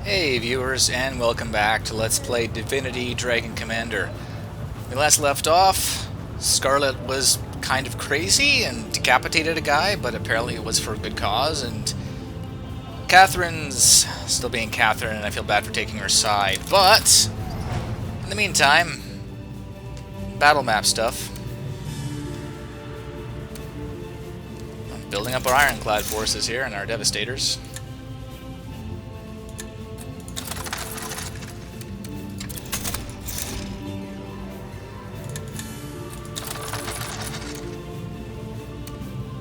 Hey viewers, and welcome back to Let's Play Divinity Dragon Commander. When we last left off, Scarlet was kind of crazy and decapitated a guy, but apparently it was for a good cause, and Catherine's still being Catherine, and I feel bad for taking her side. But, in the meantime, battle map stuff. I'm building up our ironclad forces here and our devastators.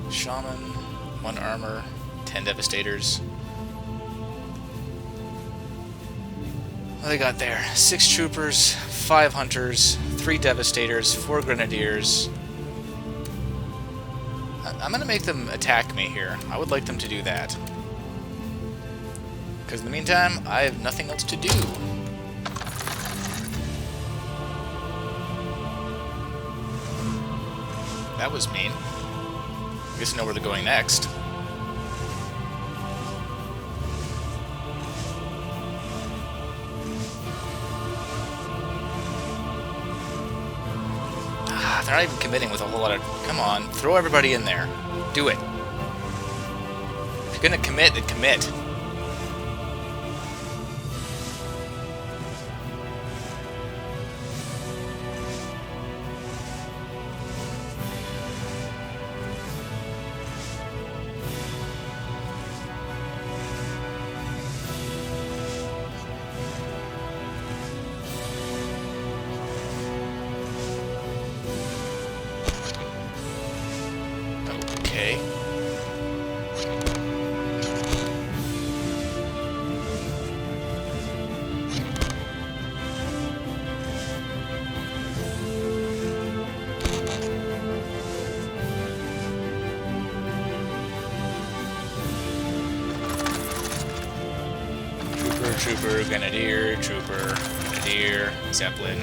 Shaman, 1 armor, 10 devastators. What do they got there? 6 troopers, 5 hunters, 3 devastators, 4 grenadiers. I'm gonna make them attack me here. I would like them to do that. Because in the meantime, I have nothing else to do. That was mean. I guess I know where they're going next. They're not even committing with a whole lot of... Come on, throw everybody in there. Do it. If you're gonna commit, then commit. Okay. Trooper, Grenadier, Trooper, Grenadier, Zeppelin.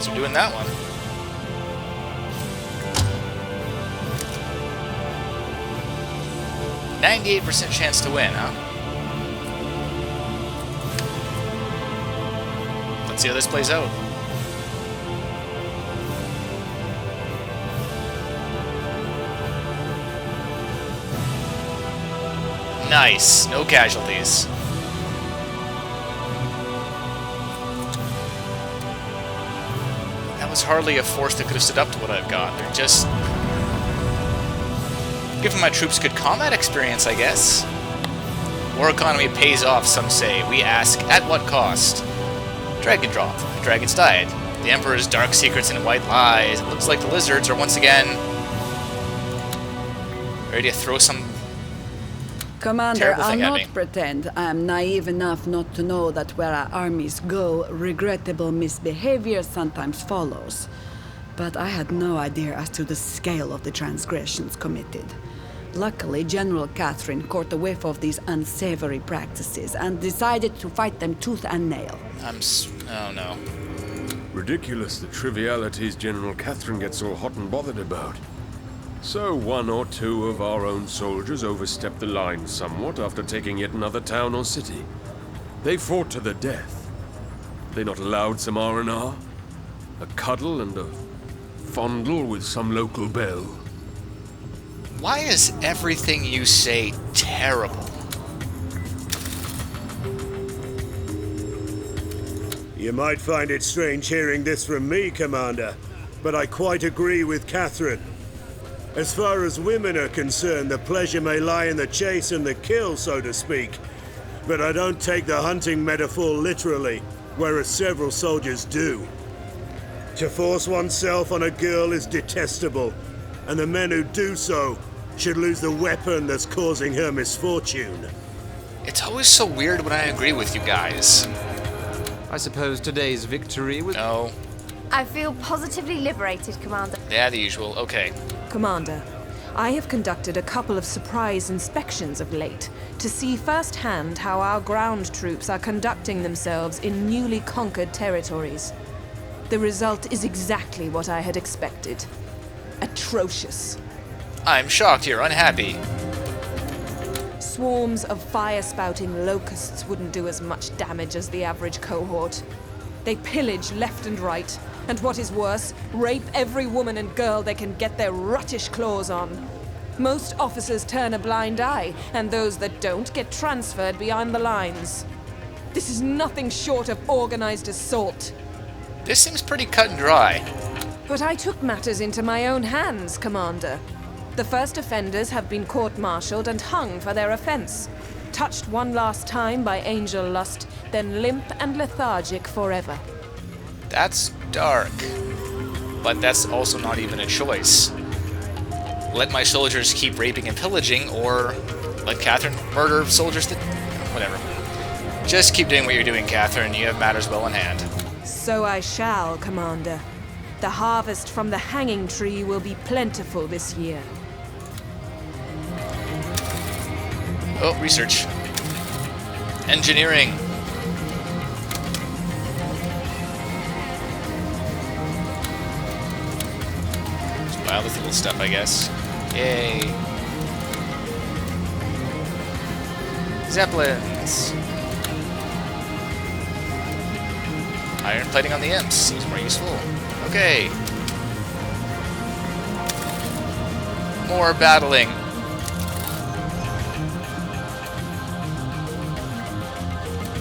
So doing that one. %98 chance to win, huh? Let's see how this plays out. Nice. No casualties. That was hardly a force that could have stood up to what I've got. They're just... giving my troops good combat experience, I guess. War economy pays off, some say. We ask, at what cost? Dragon dropped. The dragons died. The Emperor's dark secrets and white lies. It looks like the lizards are once again ready to throw some Commander, terrible I'll thing at not me. pretend I am naive enough not to know that where our armies go, regrettable misbehavior sometimes follows. But I had no idea as to the scale of the transgressions committed. Luckily, General Catherine caught a whiff of these unsavory practices and decided to fight them tooth and nail. Oh no. Ridiculous the trivialities General Catherine gets all hot and bothered about. So 1 or 2 of our own soldiers overstepped the line somewhat after taking yet another town or city. They fought to the death. They not allowed some R&R? A cuddle and a fondle with some local belle? Why is everything you say terrible? You might find it strange hearing this from me, Commander, but I quite agree with Catherine. As far as women are concerned, the pleasure may lie in the chase and the kill, so to speak. But I don't take the hunting metaphor literally, whereas several soldiers do. To force oneself on a girl is detestable, and the men who do so should lose the weapon that's causing her misfortune. It's always so weird when I agree with you guys. I suppose today's victory was... No. I feel positively liberated, Commander. Yeah, the usual. Okay. Commander, I have conducted a couple of surprise inspections of late to see firsthand how our ground troops are conducting themselves in newly conquered territories. The result is exactly what I had expected. Atrocious. I'm shocked you're unhappy. Swarms of fire-spouting locusts wouldn't do as much damage as the average cohort. They pillage left and right, and what is worse, rape every woman and girl they can get their ruttish claws on. Most officers turn a blind eye, and those that don't get transferred behind the lines. This is nothing short of organized assault. This seems pretty cut and dry. But I took matters into my own hands, Commander. The first offenders have been court-martialed and hung for their offense. Touched one last time by angel lust, then limp and lethargic forever. That's dark. But that's also not even a choice. Let my soldiers keep raping and pillaging, or let Catherine murder soldiers that... whatever. Just keep doing what you're doing, Catherine. You have matters well in hand. So I shall, Commander. The harvest from the hanging tree will be plentiful this year. Oh, research. Engineering. Some biological stuff, I guess. Yay. Zeppelins. Iron plating on the imps seems more useful. Okay. More battling.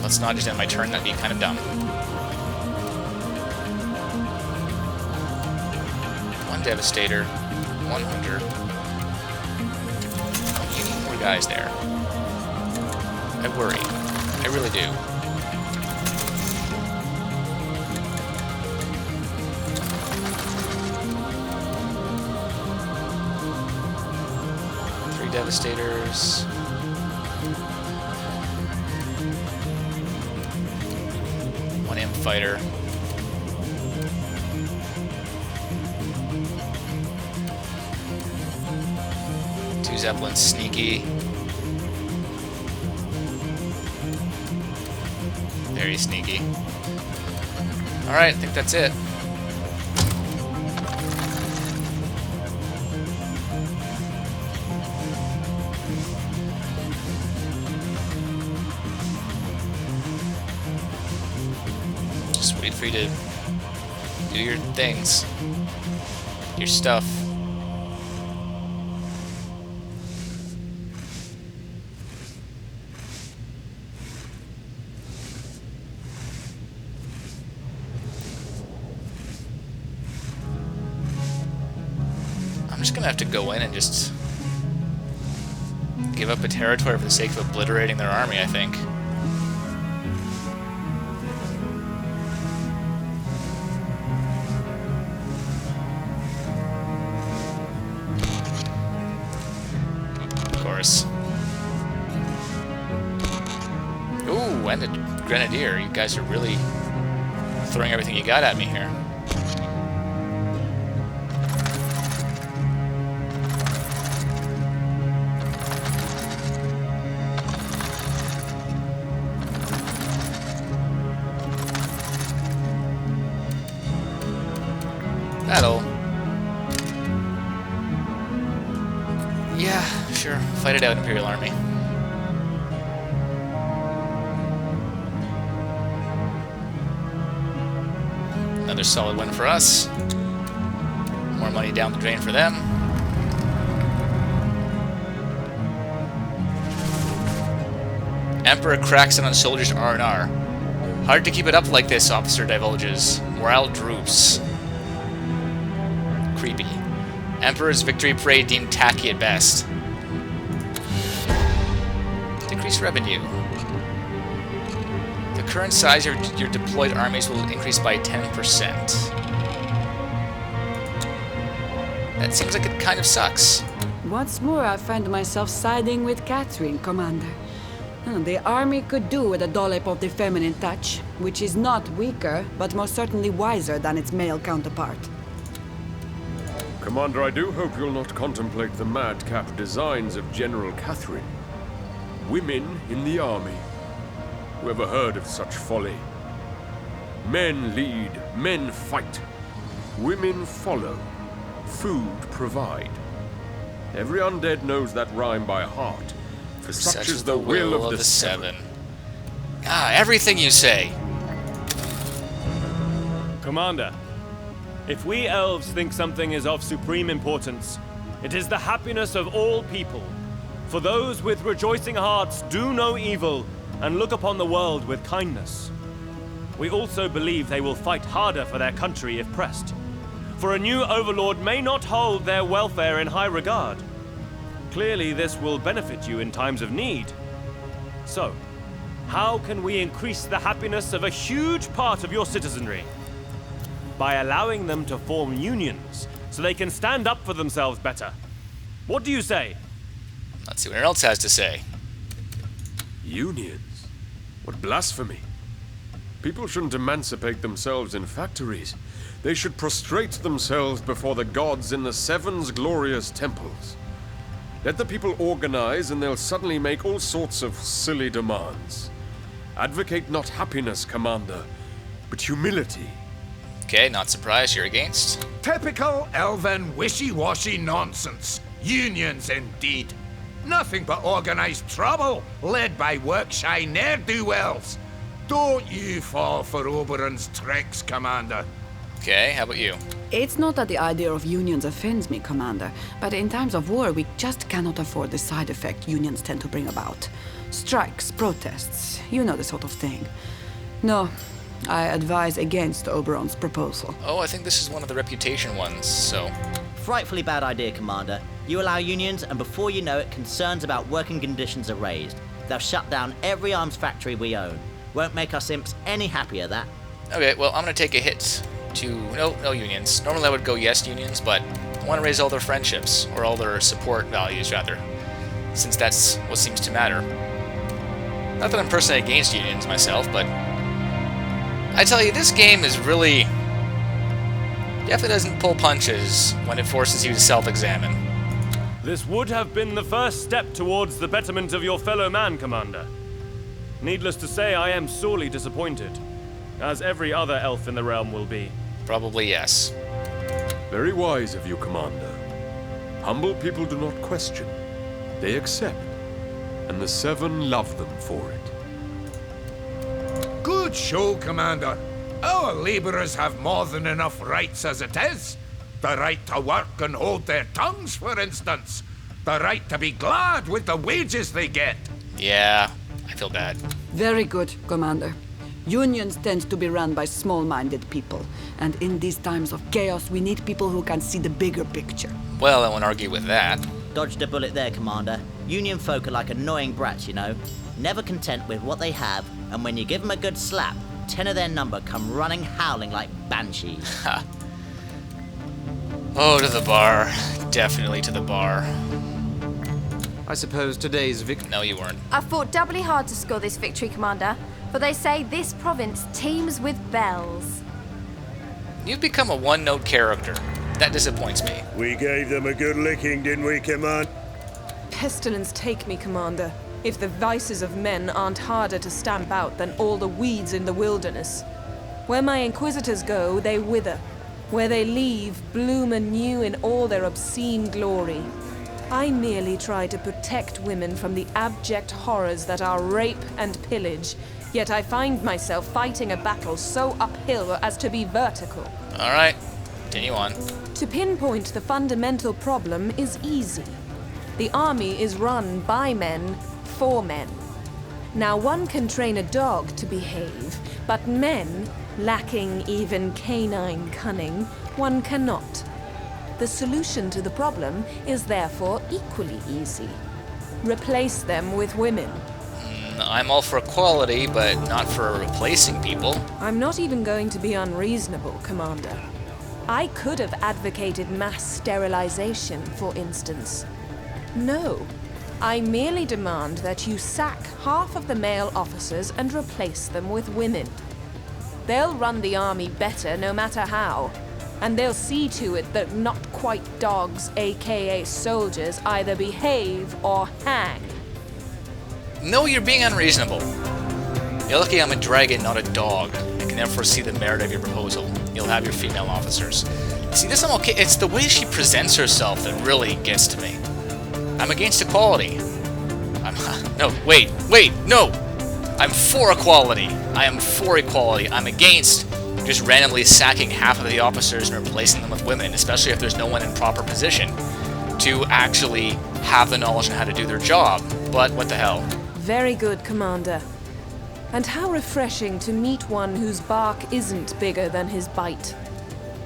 Let's not just end my turn, that'd be kind of dumb. One Devastator, one Hunter. You need more guys there. I worry. I really do. Three Devastators. One Imp Fighter. Two Zeppelins sneaky. Very sneaky. Alright, I think that's it. Just wait for you to do your things. Your stuff. I'm just gonna have to go in and just give up a territory for the sake of obliterating their army, I think. Of course. Ooh, and the Grenadier. You guys are really throwing everything you got at me here. Battle. Yeah, sure. Fight it out, Imperial Army. Another solid win for us. More money down the drain for them. Emperor cracks in on soldiers' R&R. Hard to keep it up like this, officer divulges. Morale droops. Creepy. Emperor's victory parade deemed tacky at best. Decrease revenue. The current size of your deployed armies will increase by 10%. That seems like it kind of sucks. Once more, I find myself siding with Catherine, Commander. The army could do with a dollop of the feminine touch, which is not weaker, but most certainly wiser than its male counterpart. Commander, I do hope you'll not contemplate the madcap designs of General Catherine. Women in the army. Who ever heard of such folly? Men lead, men fight. Women follow. Food provide. Every undead knows that rhyme by heart. For such is the will of the seven. Ah, everything you say. Commander, if we elves think something is of supreme importance, it is the happiness of all people. For those with rejoicing hearts do no evil and look upon the world with kindness. We also believe they will fight harder for their country if pressed. For a new overlord may not hold their welfare in high regard. Clearly this will benefit you in times of need. So, how can we increase the happiness of a huge part of your citizenry? By allowing them to form unions, so they can stand up for themselves better. What do you say? Let's see what anyone else has to say. Unions? What blasphemy. People shouldn't emancipate themselves in factories. They should prostrate themselves before the gods in the Seven's glorious temples. Let the people organize and they'll suddenly make all sorts of silly demands. Advocate not happiness, Commander, but humility. Okay, not surprised you're against. Typical elven wishy-washy nonsense. Unions indeed. Nothing but organized trouble, led by work-shy ne'er-do-wells. Don't you fall for Oberon's tricks, Commander. Okay, how about you? It's not that the idea of unions offends me, Commander, but in times of war, we just cannot afford the side effect unions tend to bring about. Strikes, protests, you know the sort of thing. No, I advise against Oberon's proposal. Oh, I think this is one of the reputation ones, so... Frightfully bad idea, Commander. You allow unions, and before you know it, concerns about working conditions are raised. They'll shut down every arms factory we own. Won't make us imps any happier, that. Okay, well, I'm gonna take a hit to... No unions. Normally I would go yes unions, but I want to raise all their friendships, or all their support values, rather. Since that's what seems to matter. Not that I'm personally against unions myself, but... I tell you, this game is really... definitely doesn't pull punches when it forces you to self-examine. This would have been the first step towards the betterment of your fellow man, Commander. Needless to say, I am sorely disappointed, as every other elf in the realm will be. Probably yes. Very wise of you, Commander. Humble people do not question. They accept. And the Seven love them for it. Good show, Commander. Our labourers have more than enough rights as it is. The right to work and hold their tongues, for instance. The right to be glad with the wages they get. Yeah, I feel bad. Very good, Commander. Unions tend to be run by small-minded people, and in these times of chaos, we need people who can see the bigger picture. Well, I won't argue with that. Dodged a bullet there, Commander. Union folk are like annoying brats, you know. Never content with what they have, and when you give them a good slap, 10 of their number come running howling like banshees. Ha. Oh, to the bar. Definitely to the bar. I suppose today's victory... No, you weren't. I fought doubly hard to score this victory, Commander, for they say this province teems with bells. You've become a one-note character. That disappoints me. We gave them a good licking, didn't we, Command? Pestilence take me, Commander, if the vices of men aren't harder to stamp out than all the weeds in the wilderness. Where my inquisitors go, they wither. Where they leave, bloom anew in all their obscene glory. I merely try to protect women from the abject horrors that are rape and pillage, yet I find myself fighting a battle so uphill as to be vertical. Alright, continue on. To pinpoint the fundamental problem is easy. The army is run by men, for men. Now one can train a dog to behave, but men, lacking even canine cunning, one cannot. The solution to the problem is therefore equally easy. Replace them with women. I'm all for equality, but not for replacing people. I'm not even going to be unreasonable, Commander. I could have advocated mass sterilization, for instance. No. I merely demand that you sack half of the male officers and replace them with women. They'll run the army better no matter how. And they'll see to it that not quite dogs, aka soldiers, either behave or hang. No, you're being unreasonable. You're lucky I'm a dragon, not a dog. I can therefore see the merit of your proposal. You'll have your female officers. See, this I'm okay. It's the way she presents herself that really gets to me. I'm against equality. No, wait, no! I'm for equality. I am for equality. I'm against just randomly sacking half of the officers and replacing them with women, especially if there's no one in proper position to actually have the knowledge on how to do their job. But what the hell? Very good, Commander. And how refreshing to meet one whose bark isn't bigger than his bite.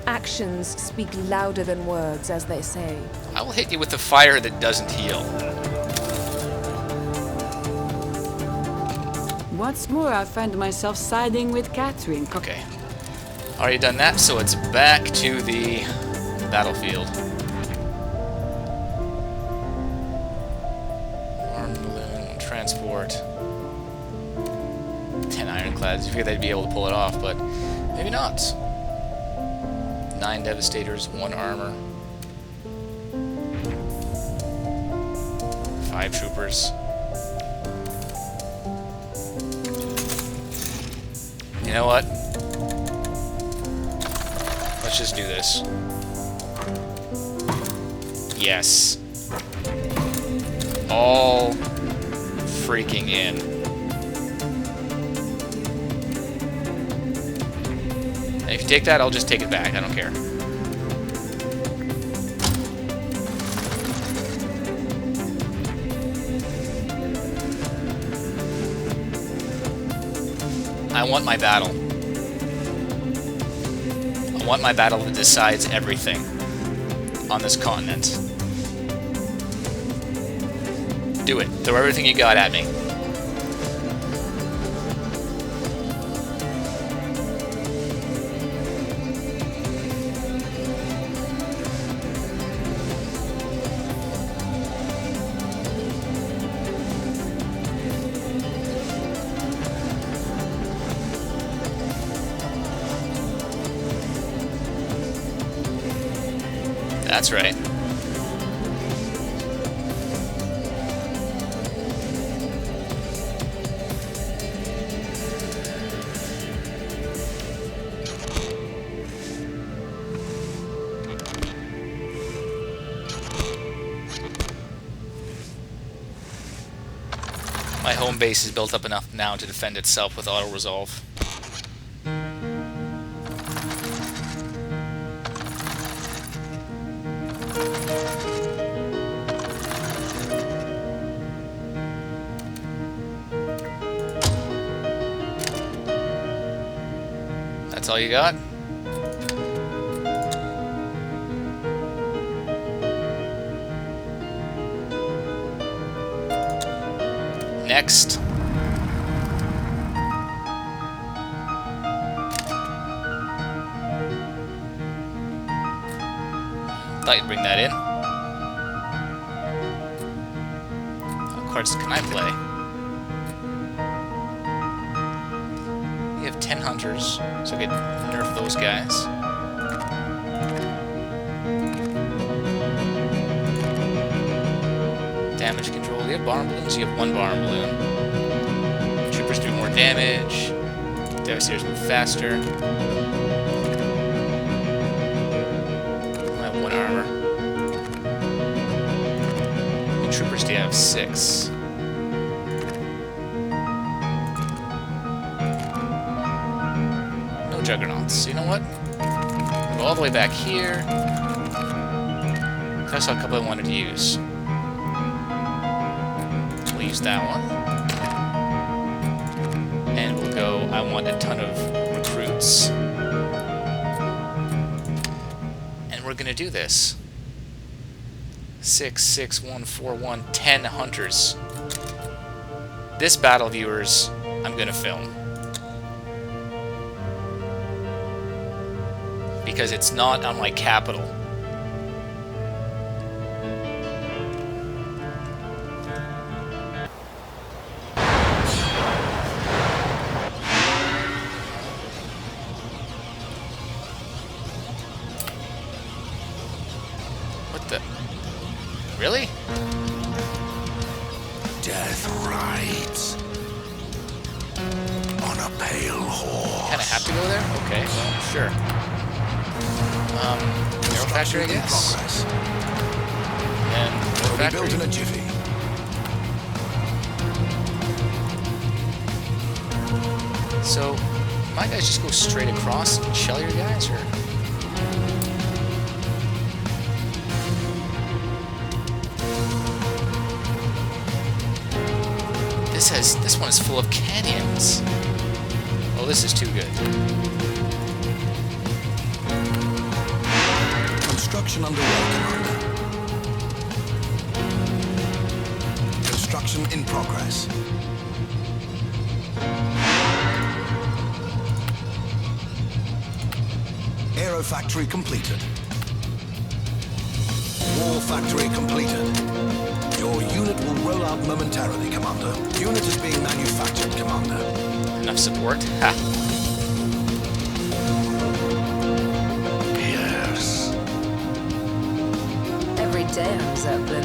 Actions speak louder than words, as they say. I will hit you with the fire that doesn't heal. Once more, I find myself siding with Catherine. Okay. Already done that, so it's back to the battlefield. Armed balloon, transport. 10 ironclads. You figured they'd be able to pull it off, but maybe not. 9 devastators, 1 armor. 5 troopers. You know what? Let's just do this. Yes. All freaking in. And if you take that, I'll just take it back. I don't care. I want my battle. I want my battle that decides everything on this continent. Do it. Throw everything you got at me. That's right. My home base is built up enough now to defend itself with auto-resolve. That's all you got? Next. Thought you'd bring that in. What cards can I play? We have 10 hunters, so I could nerf those guys. Damage control. You have bomb balloons, you have 1 bomb balloon. Troopers do more damage. Devastators move faster. I have 1 armor. And troopers do have 6. No juggernauts. You know what? Go all the way back here. I saw a couple I wanted to use. Use that one. And we'll go, I want a ton of recruits. And we're gonna do this. 6, 6, 1, 4, 1, 10 hunters. This battle, viewers, I'm gonna film. Because it's not on my capital. The... Really? Death rides on a pale horse. Kinda have to go there? Okay, well, sure. Arrow factory, I guess? And arrow factory. Built in a jiffy. So, my guys just go straight across and shell your guys, or? This one is full of canyons. Oh, this is too good. Construction underway, Commander. Construction in progress. Aero factory completed. War factory completed. Your unit will roll out momentarily, Commander. Unit is being manufactured, Commander. Enough support? Ha! Yes. Every day I'm Zeppelin.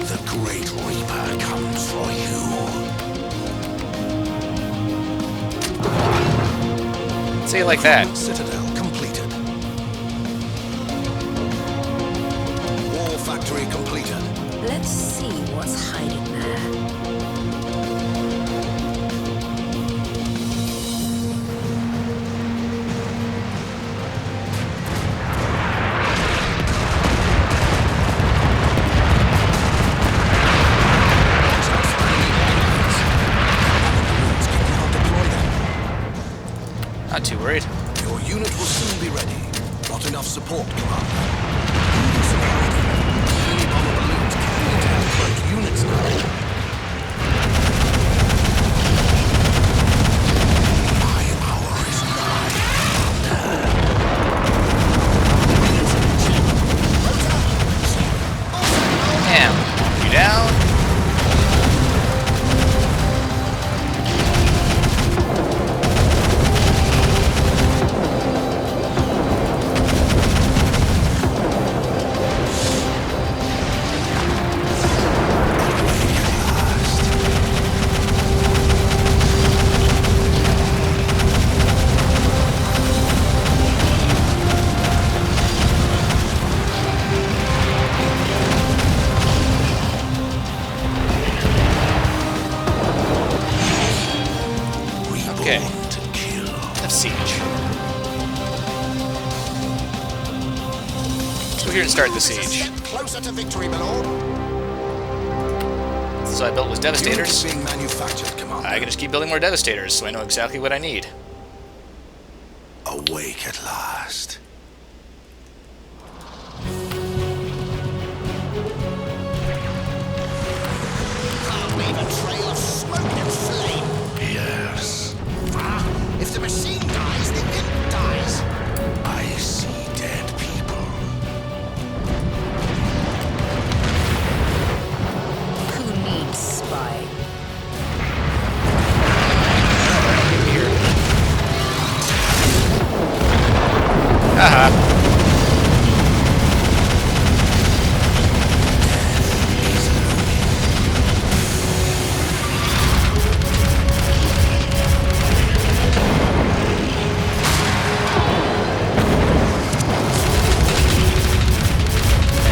The Great Reaper comes for you. Say it like that. Citadel completed. War factory completed. Let's see what's hiding there. Not too worried. Your unit will soon be ready. Not enough support, Commander. Units are ready. Mini bomber balloons carrying to approach units now. My hour is nigh, Damn. You down? Okay. Enough siege. Let's go here and start the siege. Closer to victory, my lord. So I built was Unit is Devastators. being manufactured, Commander. I can just keep building more Devastators, so I know exactly what I need. Awake at last. Leave a trail of smoke and flame. Yes. If the machine dies, the imp dies. I see dead people. Who needs spy? Haha.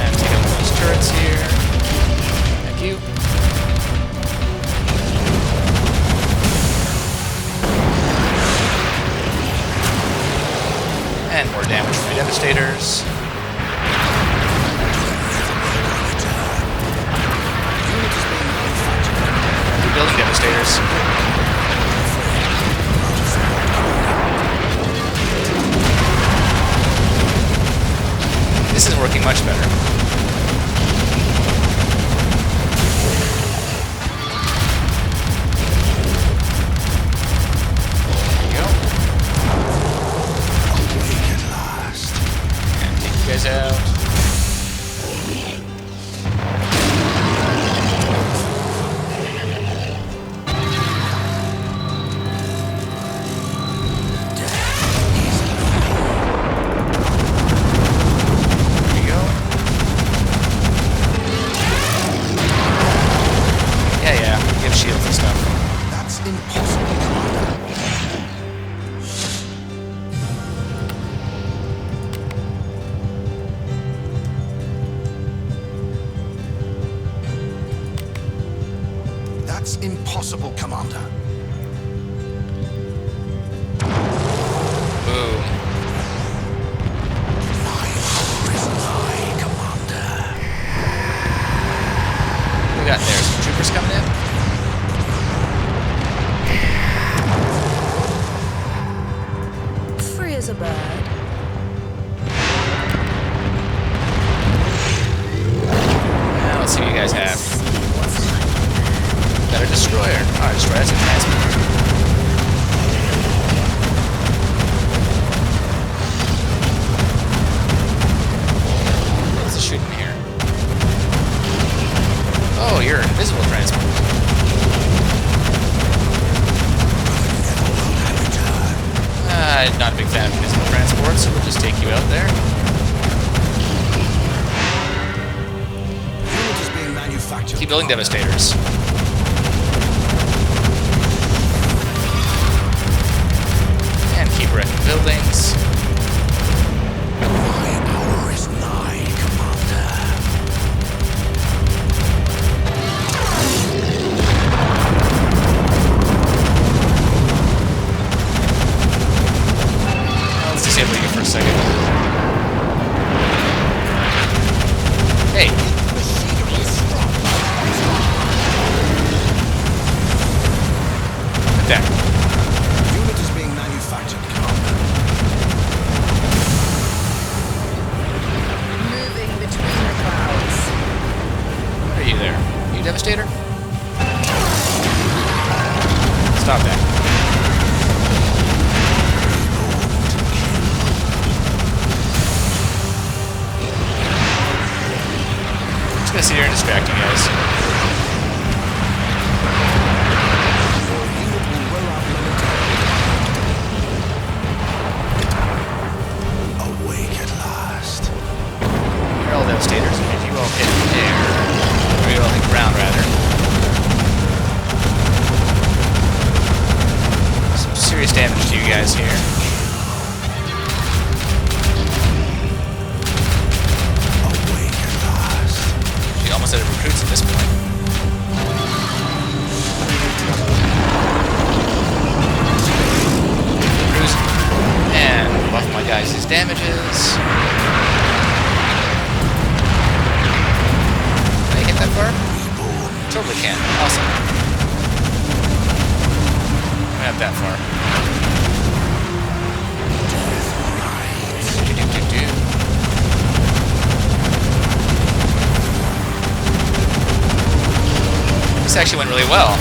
And take out those turrets here. Thank you. And more damage from the Devastators. Rebuilding Devastators. This is working much better. There you go. And take you guys out. impossible, Commander. Boom. My hour is nigh, Commander. What do we got there? Some troopers coming in? Free as a bird. Let's see what you guys have. Got a destroyer. Alright, destroyer, that's a transport. What's the shooting here? Oh, you're an invisible transport. I'm not a big fan of invisible transport, so we'll just take you out there. Keep building Devastators. And keep wrecking buildings. My hour is nigh, Commander. Let's disable you for a second. Hey. Attack. Unit is being manufactured, Commander. Moving between the clouds. What are you there? You Devastator? Stop that. I'm just gonna sit here and distract you guys. You're all Devastators, and if you all hit air, or you all hit ground, rather. Some serious damage to you guys here. She almost out of recruits at this point. Cruising. And buff my guys' damages. That far? Totally can. Awesome. Not that far. This actually went really well.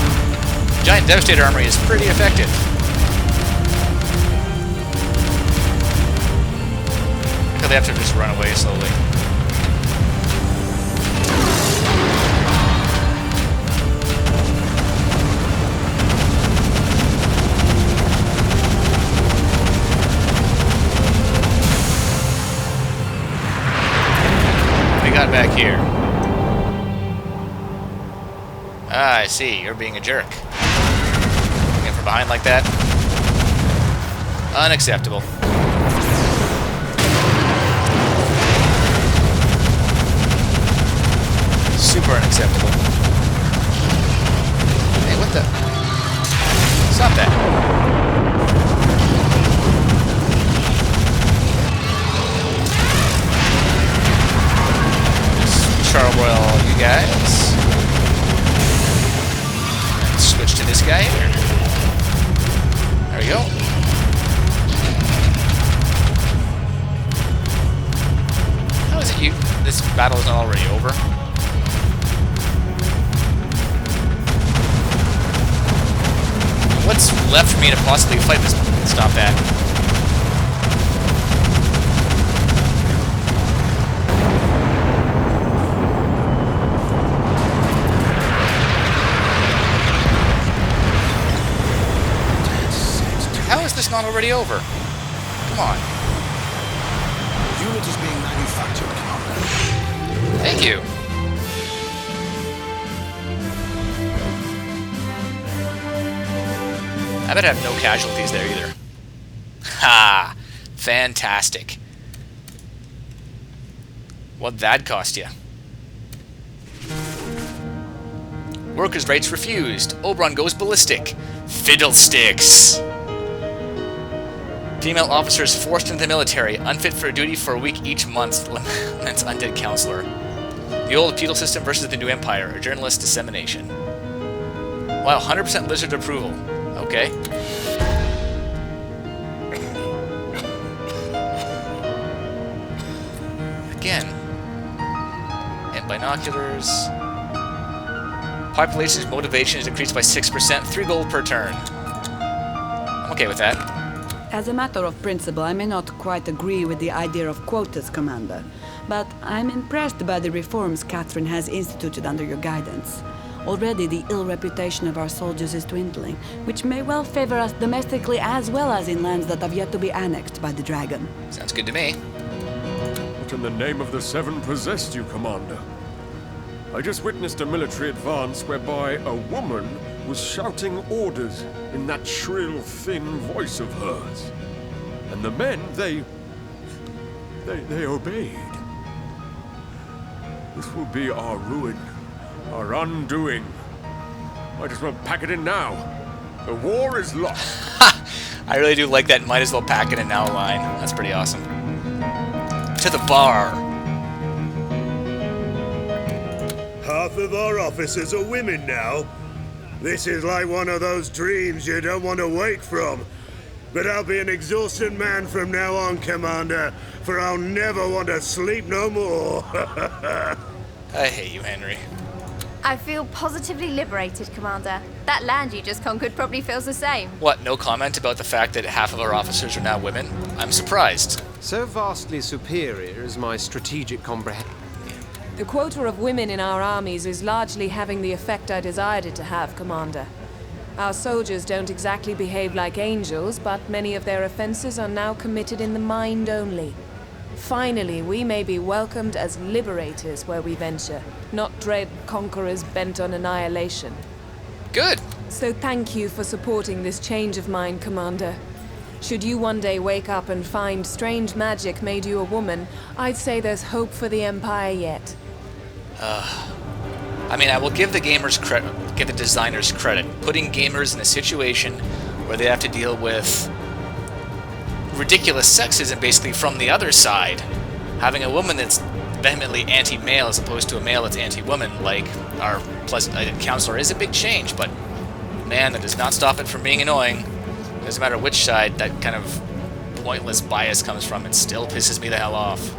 Giant Devastator Armory is pretty effective. They have to just run away slowly. Got back here. Ah, I see. You're being a jerk. Coming from behind like that? Unacceptable. Super unacceptable. Hey, what the? Stop that. Charbroil, you guys. And switch to this guy here. There we go. How is it you? This battle is not already over. What's left for me to possibly fight this? Stop that. How is this not already over? Come on. Unit is being manufactured, Commander. Thank you. I bet I have no casualties there either. Ha! Fantastic. What'd that cost you? Workers' rights refused. Oberon goes ballistic. Fiddlesticks. Female officers forced into the military, unfit for duty for a week each month, laments undead counselor. The old feudal system versus the new empire, a journalist dissemination. Wow, 100% lizard approval. Okay. Again. And binoculars. Population's motivation is increased by 6%, 3 gold per turn. I'm okay with that. As a matter of principle, I may not quite agree with the idea of quotas, Commander, but I'm impressed by the reforms Catherine has instituted under your guidance. Already the ill reputation of our soldiers is dwindling, which may well favor us domestically as well as in lands that have yet to be annexed by the dragon. Sounds good to me. What in the name of the Seven possessed you, Commander? I just witnessed a military advance whereby a woman was shouting orders in that shrill, thin voice of hers. And the men, they obeyed. This will be our ruin, our undoing. Might as well pack it in now. The war is lost. I really do like that might as well pack it in now line. That's pretty awesome. To the bar. Half of our officers are women now. This is like one of those dreams you don't want to wake from. But I'll be an exhausted man from now on, Commander, for I'll never want to sleep no more. I hate you, Henry. I feel positively liberated, Commander. That land you just conquered probably feels the same. What, no comment about the fact that half of our officers are now women? I'm surprised. So vastly superior is my strategic comprehension. The quota of women in our armies is largely having the effect I desired it to have, Commander. Our soldiers don't exactly behave like angels, but many of their offenses are now committed in the mind only. Finally, we may be welcomed as liberators where we venture, not dread conquerors bent on annihilation. Good. So thank you for supporting this change of mine, Commander. Should you one day wake up and find strange magic made you a woman, I'd say there's hope for the Empire yet. I mean, I will give the gamers credit, give the designers credit. Putting gamers in a situation where they have to deal with ridiculous sexism basically from the other side. Having a woman that's vehemently anti-male as opposed to a male that's anti-woman, like our pleasant counselor, is a big change, but man, that does not stop it from being annoying. Doesn't matter which side that kind of pointless bias comes from, it still pisses me the hell off.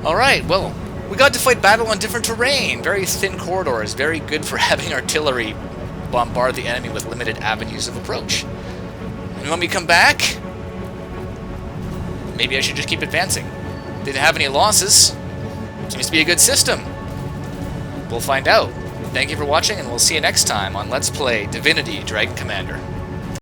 Alright, well, we got to fight battle on different terrain. Very thin corridors, very good for having artillery bombard the enemy with limited avenues of approach. And when we come back, maybe I should just keep advancing. Didn't have any losses. Seems to be a good system. We'll find out. Thank you for watching, and we'll see you next time on Let's Play Divinity Dragon Commander.